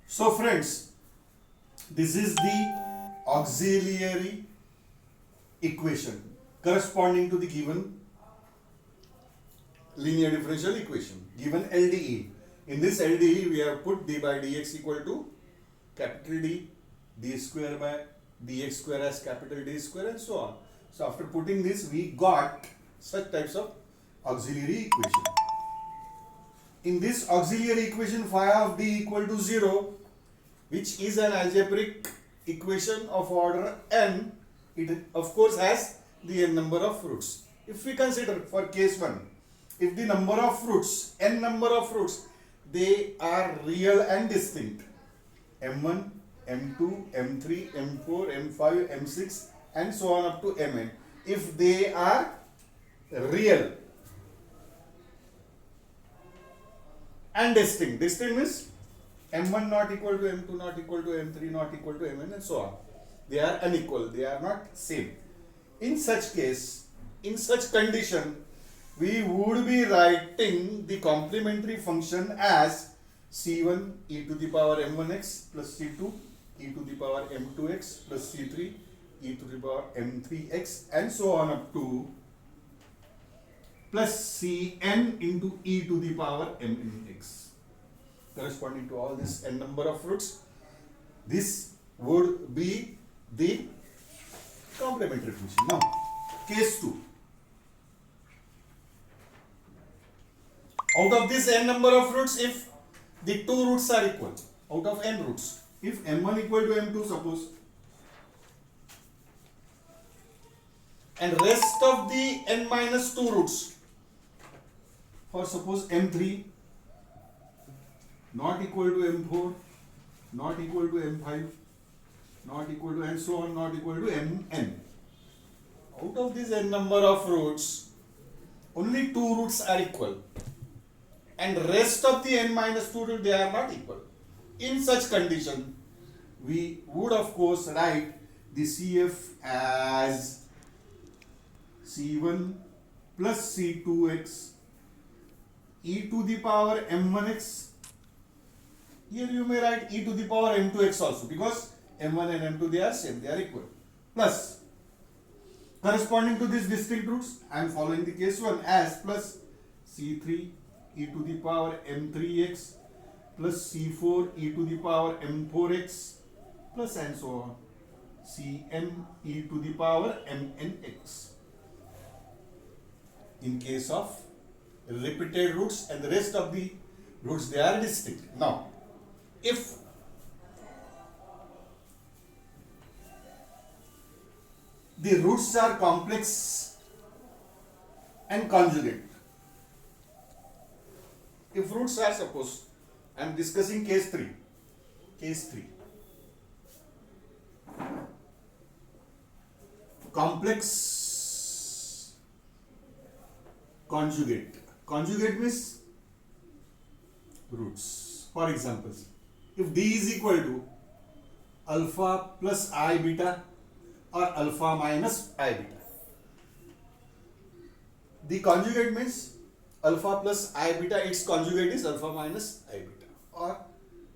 So friends, this is the auxiliary equation corresponding to the given linear differential equation, given LDE. In this LDE, we have put d by dx equal to capital D, d square by dx square as capital D square, and so on. So after putting this, we got such types of auxiliary equation. In this auxiliary equation, phi of d equal to 0, which is an algebraic equation of order n, it of course has the n number of roots. If we consider for case 1, if the number of roots, n number of roots, they are real and distinct, m1, m2, m3, m4, m5, m6 and so on up to mn. If they are real and distinct, distinct means m1 not equal to m2 not equal to m3 not equal to mn and so on. They are unequal, they are not same. In such case, in such condition, we would be writing the complementary function as c1 e to the power m1x plus c2 e to the power m2x plus c3 e to the power m3x and so on up to plus cn into e to the power mnx, corresponding to all this n number of roots. This would be the complementary function. Now, case 2. Out of this n number of roots, if the two roots are equal, out of n roots, if m1 equal to m2 suppose, and rest of the n minus 2 roots, for suppose m3 not equal to m4, not equal to m5, not equal to and so on, not equal to mn. Out of this n number of roots, only 2 roots are equal, and rest of the n minus 2 roots, they are not equal. In such condition, we would of course write the CF as C1 plus C2x e to the power m1x. Here you may write e to the power m2x also, because m1 and m2 they are same, they are equal. Plus, corresponding to these distinct roots, I am following the case 1 as plus C3 e to the power m3x plus c4 e to the power m4x plus and so on, cn e to the power mnx. In case of repeated roots and the rest of the roots, they are distinct. Now, if the roots are complex and conjugate, if roots are, suppose I am discussing case 3, complex conjugate means roots. For example, if d is equal to alpha plus I beta or alpha minus I beta, the conjugate means alpha plus I beta, its conjugate is alpha minus I beta, or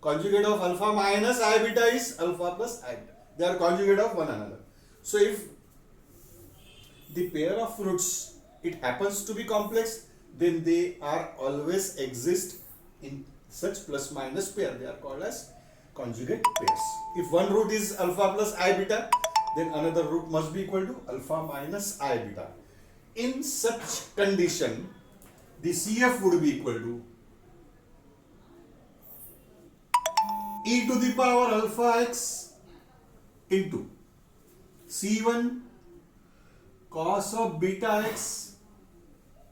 conjugate of alpha minus I beta is alpha plus I beta. They are conjugate of one another. So if the pair of roots, it happens to be complex, then they are always exist in such plus minus pair. They are called as conjugate pairs. If one root is alpha plus I beta, then another root must be equal to alpha minus I beta. In such condition, the CF would be equal to e to the power alpha x into C1 cos of beta x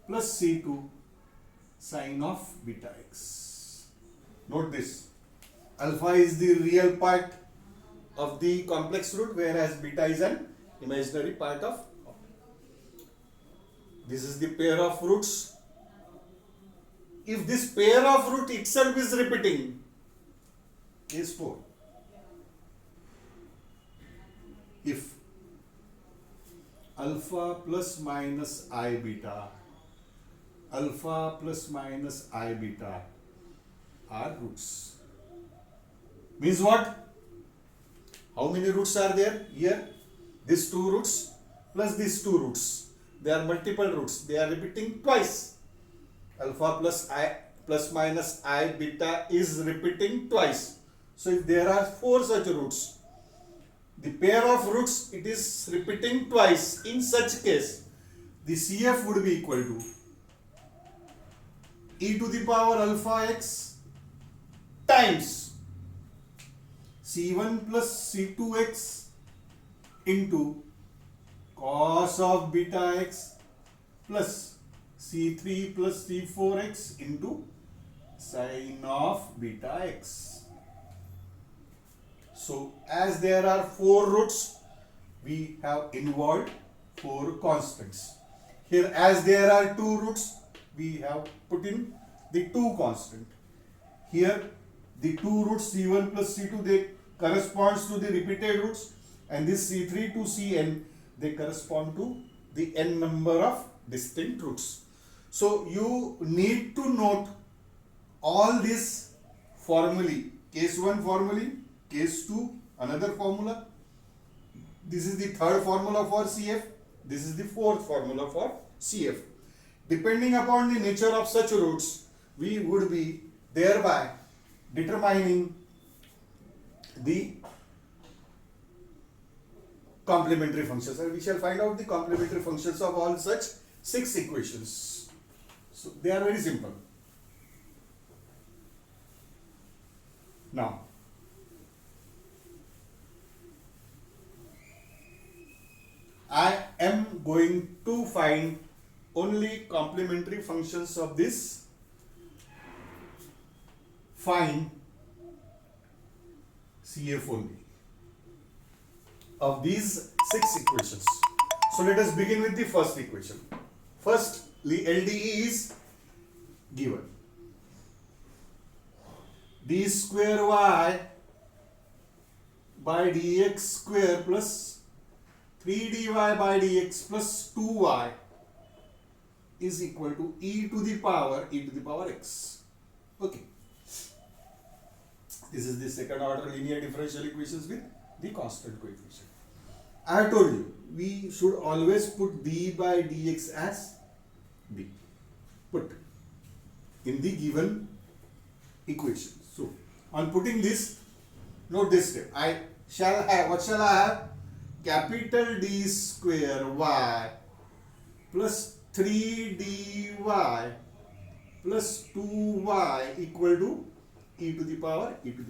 plus C2 sin of beta x. Note this, alpha is the real part of the complex root, whereas beta is an imaginary part of. This is the pair of roots. If this pair of root itself is repeating, case 4, if alpha plus minus I beta, alpha plus minus I beta are roots, Means what? How many roots are there here? These two roots plus these two roots. They are multiple roots. They are repeating twice. Alpha plus I plus minus I beta is repeating twice. So if there are four such roots, the pair of roots it is repeating twice. In such case, the CF would be equal to e to the power alpha x times C1 plus C2x into cos of beta x plus C3 plus C4x into sin of beta x. So as there are four roots, we have involved four constants. Here as there are two roots, we have put in the two constant. Here the two roots C1 plus C2 they corresponds to the repeated roots, and this C3 to Cn they correspond to the n number of distinct roots. So you need to note all these formulae. Case 1 formulae, case 2 another formula. This is the third formula for CF. This is the fourth formula for CF. Depending upon the nature of such roots, we would be thereby determining the complementary functions, and we shall find out the complementary functions of all such 6 equations. So they are very simple. Now I am going to find only complementary functions of this fine CF only of these 6 equations. So let us begin with the first equation. First, the LDE is given. D square y by dx square plus 3dy by dx plus 2y is equal to e to the power x. Okay. This is the second order linear differential equations with the constant coefficient. I have told you we should always put d by dx as b. Put in the given equation. So on putting this, note this step. I shall have, what shall I have? Capital D square y plus 3dy plus 2y equal to e to the power